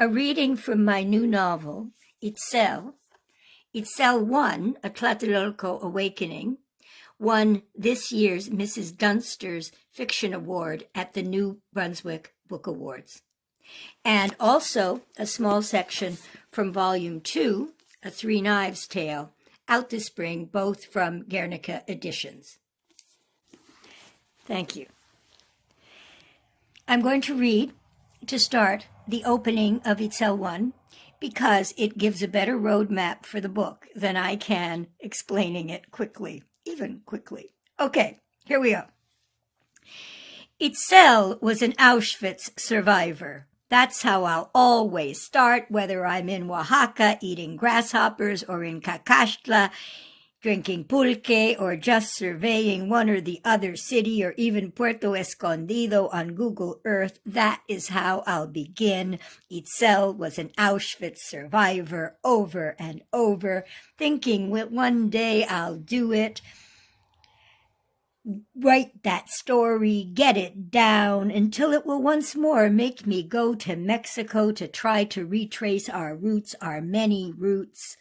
A reading from my new novel, Itzel I, A Tlatelolco Awakening, won this year's Mrs. Dunster's Fiction Award at the New Brunswick Book Awards. And also a small section from Volume 2, A Three Knives Tale, out this spring, both from Guernica Editions. Thank you. I'm going to read, to start, the opening of Itzel I, because it gives a better roadmap for the book than I can explaining it quickly, even quickly. Okay, here we go. Itzel was an Auschwitz survivor. That's how I'll always start, whether I'm in Oaxaca eating grasshoppers or in Cacaxtla drinking pulque or just surveying one or the other city or even Puerto Escondido on Google Earth. That is how I'll begin. Itzel was an Auschwitz survivor over and over, thinking one day I'll do it. Write that story, get it down, until it will once more make me go to Mexico to try to retrace our roots, our many roots,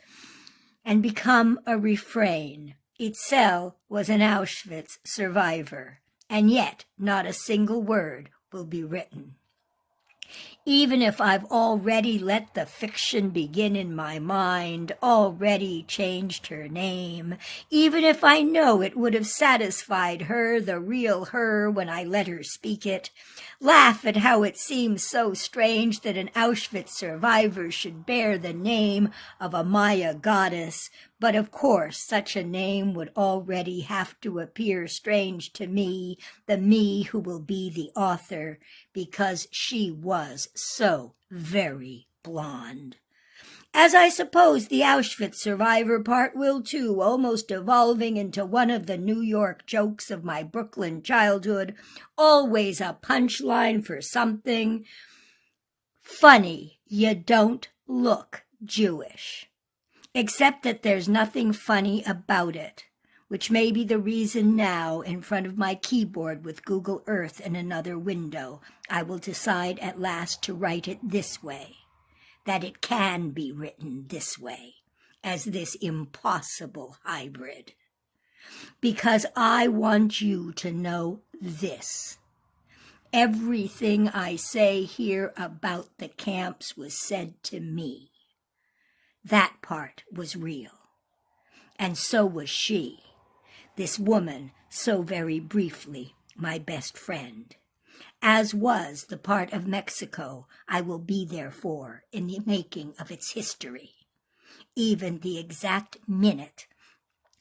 and become a refrain. Itzel was an Auschwitz survivor, and yet not a single word will be written. Even if I've already let the fiction begin in my mind, already changed her name, even if I know it would have satisfied her, the real her, when I let her speak it, laugh at how it seems so strange that an Auschwitz survivor should bear the name of a Maya goddess, but of course such a name would already have to appear strange to me, the me who will be the author, because she was so very blonde. As I suppose the Auschwitz survivor part will too, almost evolving into one of the New York jokes of my Brooklyn childhood, always a punchline for something. Funny, you don't look Jewish. Except that there's nothing funny about it, which may be the reason now, in front of my keyboard with Google Earth in another window, I will decide at last to write it this way, that it can be written this way, as this impossible hybrid. Because I want you to know this. Everything I say here about the camps was said to me. That part was real. And so was she, this woman, so very briefly, my best friend, as was the part of Mexico I will be there for in the making of its history, even the exact minute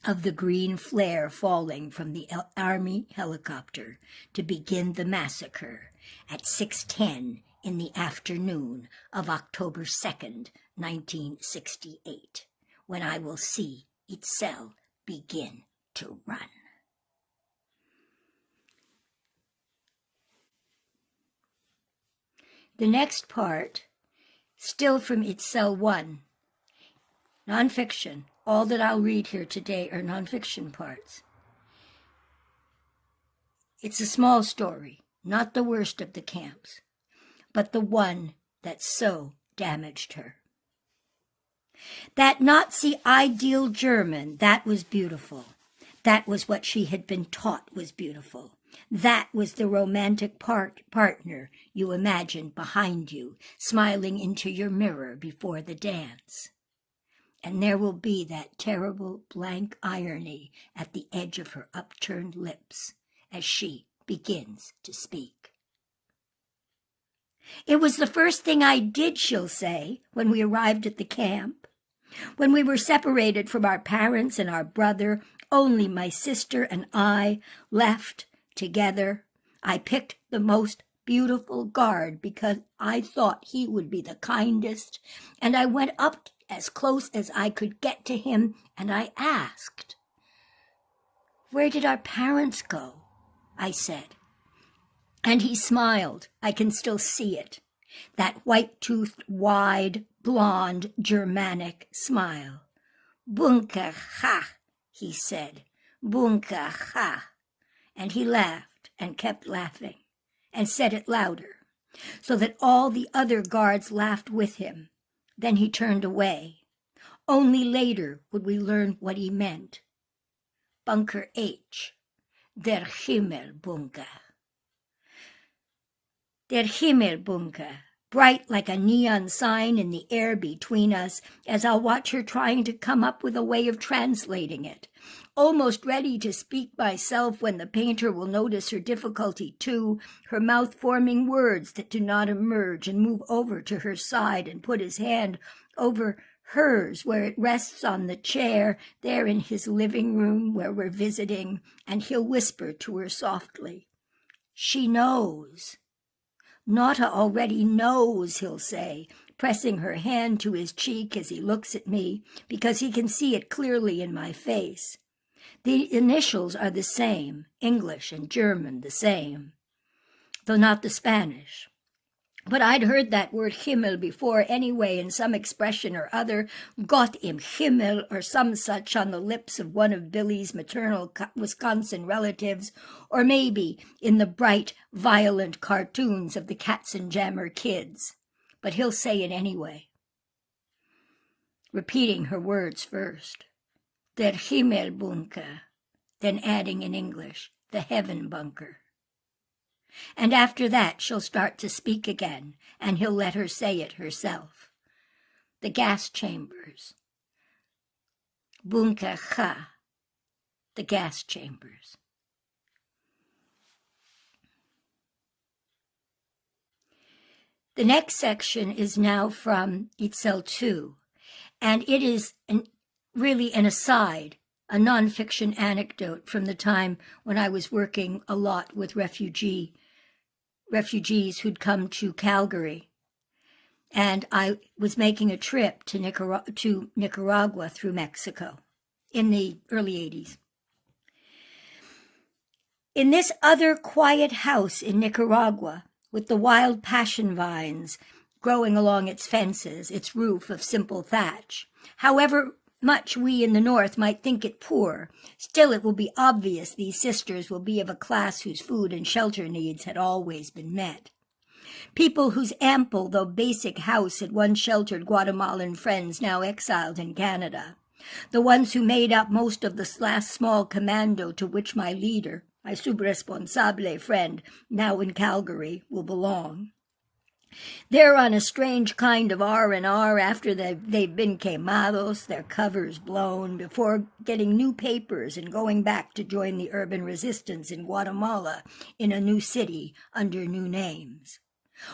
of the green flare falling from the Army helicopter to begin the massacre at 6:10 in the afternoon of October 2nd, 1968, when I will see Itzel begin to run. The next part, still from Itzel I, nonfiction. All that I'll read here today are nonfiction parts. It's a small story, not the worst of the camps, but the one that so damaged her. That Nazi ideal German, that was beautiful. That was what she had been taught was beautiful. That was the romantic partner you imagined behind you, smiling into your mirror before the dance. And there will be that terrible blank irony at the edge of her upturned lips as she begins to speak. It was the first thing I did, she'll say, when we arrived at the camp. When we were separated from our parents and our brother, only my sister and I left together, I picked the most beautiful guard because I thought he would be the kindest, and I went up as close as I could get to him, and I asked, "Where did our parents go?" I said. And he smiled. I can still see it. That white-toothed, wide, blonde, Germanic smile. "Bunker, ha," he said. "Bunker, ha." And he laughed and kept laughing and said it louder. so that all the other guards laughed with him. Then he turned away. Only later would we learn what he meant. Bunker H. Der Himmel Bunker. Der Himmel Bunker, bright like a neon sign in the air between us, as I'll watch her trying to come up with a way of translating it. Almost ready to speak myself when the painter will notice her difficulty too, her mouth forming words that do not emerge, and move over to her side and put his hand over hers where it rests on the chair there in his living room where we're visiting, and he'll whisper to her softly, "She knows." "Nota already knows," he'll say, pressing her hand to his cheek as he looks at me, because he can see it clearly in my face. The initials are the same, English and German the same, though not the Spanish. But I'd heard that word Himmel before anyway, in some expression or other, Gott im Himmel or some such, on the lips of one of Billy's maternal Wisconsin relatives, or maybe in the bright, violent cartoons of the Katzenjammer kids. But he'll say it anyway, repeating her words first. Der Himmel Bunker, then adding in English, the Heaven Bunker. And after that she'll start to speak again, and he'll let her say it herself. The gas chambers. Bunker Ha, the gas chambers. The next section is now from Itzel II, and it is really an aside, a nonfiction anecdote from the time when I was working a lot with refugees who'd come to Calgary. And I was making a trip to Nicaragua through Mexico in the early 80s. In this other quiet house in Nicaragua, with the wild passion vines growing along its fences, its roof of simple thatch, however much we in the North might think it poor, still it will be obvious these sisters will be of a class whose food and shelter needs had always been met. People whose ample though basic house had once sheltered Guatemalan friends now exiled in Canada. The ones who made up most of the last small commando to which my leader, my subresponsable friend, now in Calgary, will belong. They're on a strange kind of R&R after they've been quemados, their covers blown, before getting new papers and going back to join the urban resistance in Guatemala in a new city under new names.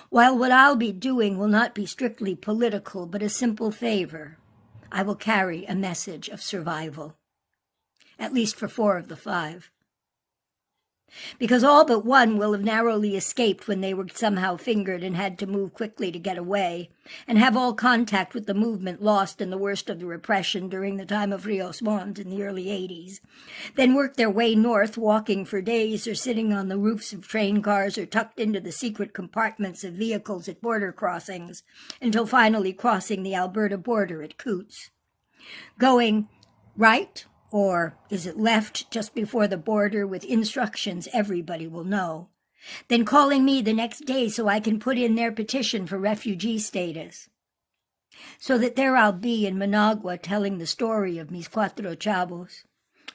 While what I'll be doing will not be strictly political, but a simple favor, I will carry a message of survival, at least for 4 of the 5. Because all but one will have narrowly escaped when they were somehow fingered and had to move quickly to get away, and have all contact with the movement lost in the worst of the repression during the time of Rios Montt in the early 80s, then work their way north, walking for days or sitting on the roofs of train cars or tucked into the secret compartments of vehicles at border crossings, until finally crossing the Alberta border at Coots. Going right, or is it left just before the border with instructions everybody will know, then calling me the next day so I can put in their petition for refugee status. So that there I'll be in Managua telling the story of mis 4 chavos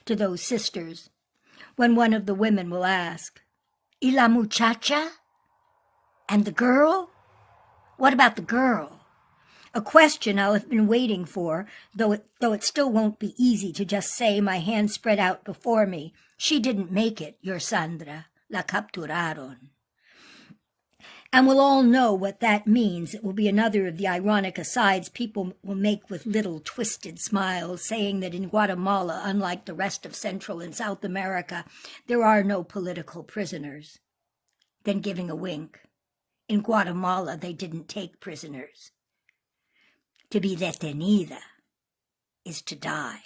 to those sisters, when one of the women will ask, "Y la muchacha? And the girl? What about the girl?" A question I'll have been waiting for, though it still won't be easy to just say, my hands spread out before me, "She didn't make it, your Sandra. La capturaron." And we'll all know what that means. It will be another of the ironic asides people will make with little twisted smiles, saying that in Guatemala, unlike the rest of Central and South America, there are no political prisoners. Then giving a wink. In Guatemala, they didn't take prisoners. To be detenida is to die.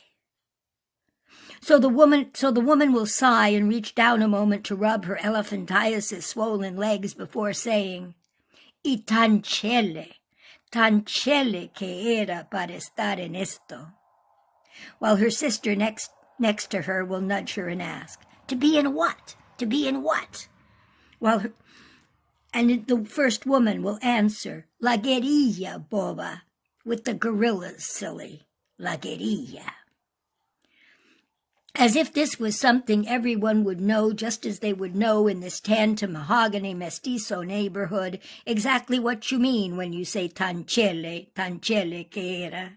So the woman will sigh and reach down a moment to rub her elephantiasis swollen legs before saying, "Y tan chele que era para estar en esto," while her sister next to her will nudge her and ask, "To be in what? To be in what?" While And the first woman will answer, La guerrilla, boba, with the guerrillas, silly, la guerrilla. As if this was something everyone would know, just as they would know in this tan to mahogany mestizo neighborhood exactly what you mean when you say tan chele que era.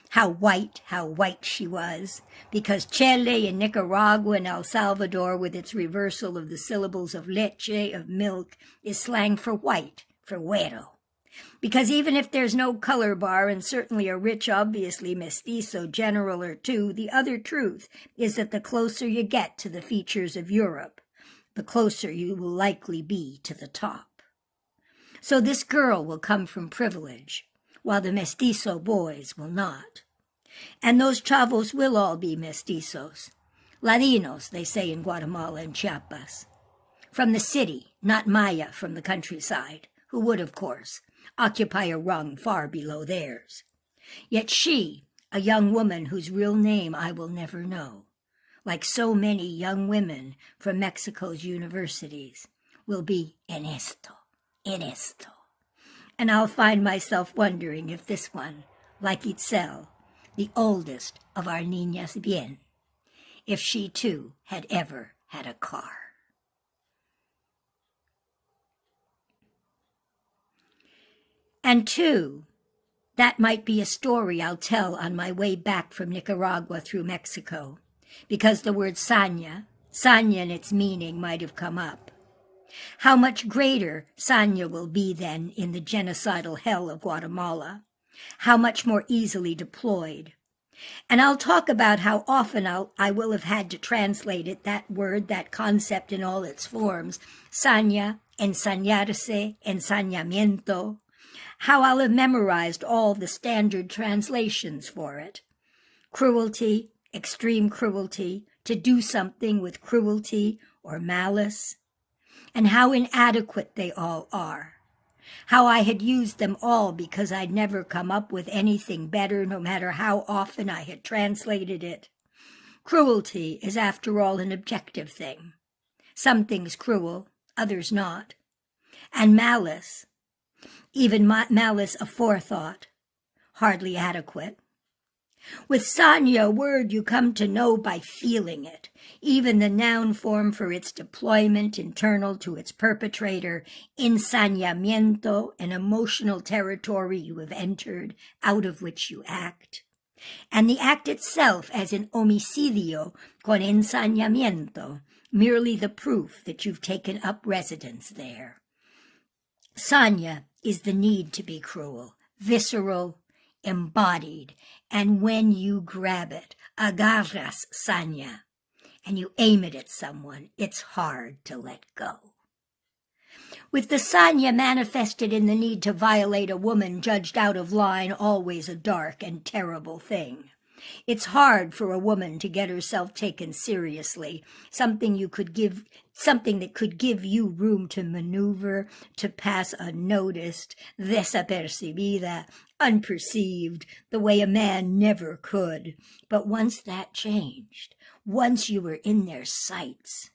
How white she was, because chele in Nicaragua and El Salvador, with its reversal of the syllables of leche, of milk, is slang for white, for güero. Because even if there's no color bar, and certainly a rich, obviously mestizo general or two, the other truth is that the closer you get to the features of Europe, the closer you will likely be to the top. So this girl will come from privilege, while the mestizo boys will not. And those chavos will all be mestizos. Ladinos, they say in Guatemala and Chiapas. From the city, not Maya from the countryside, who would, of course, occupy a rung far below theirs. Yet she, a young woman whose real name I will never know, like so many young women from Mexico's universities, will be en esto. And I'll find myself wondering if this one, like Itzel, the oldest of our niñas bien, if she too had ever had a car. And two, that might be a story I'll tell on my way back from Nicaragua through Mexico, because the word saña and its meaning might have come up. How much greater saña will be then in the genocidal hell of Guatemala, how much more easily deployed. And I'll talk about how often I will have had to translate it, that word, that concept in all its forms, saña, ensañarse, ensañamiento, how I'll have memorized all the standard translations for it. Cruelty, extreme cruelty, to do something with cruelty or malice, and how inadequate they all are. How I had used them all because I'd never come up with anything better, no matter how often I had translated it. Cruelty is, after all, an objective thing. Some things cruel, others not. And malice, even malice aforethought, hardly adequate. With saña, a word you come to know by feeling it, even the noun form for its deployment internal to its perpetrator, ensañamiento, an emotional territory you have entered, out of which you act. And the act itself as an homicidio con ensañamiento, merely the proof that you've taken up residence there. Saña is the need to be cruel, visceral, embodied, and when you grab it, agarras saña, and you aim it at someone, it's hard to let go. With the saña manifested in the need to violate a woman judged out of line, always a dark and terrible thing. It's hard for a woman to get herself taken seriously, something that could give you room to maneuver, to pass unnoticed, desapercibida, unperceived, the way a man never could. But once that changed, once you were in their sights,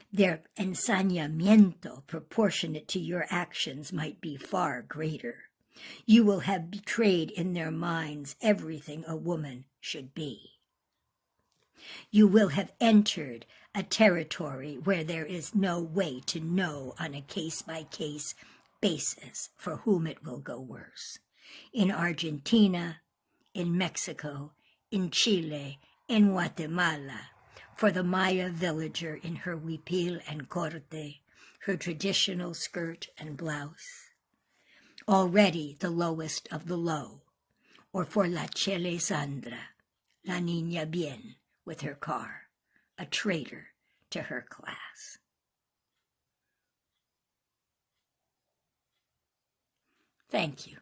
their ensañamiento proportionate to your actions might be far greater. You will have betrayed in their minds everything a woman should be. You will have entered a territory where there is no way to know on a case-by-case basis for whom it will go worse. In Argentina, in Mexico, in Chile, in Guatemala, for the Maya villager in her huipil and corte, her traditional skirt and blouse, already the lowest of the low, or for la chele Sandra, la niña bien, with her car, a traitor to her class. Thank you.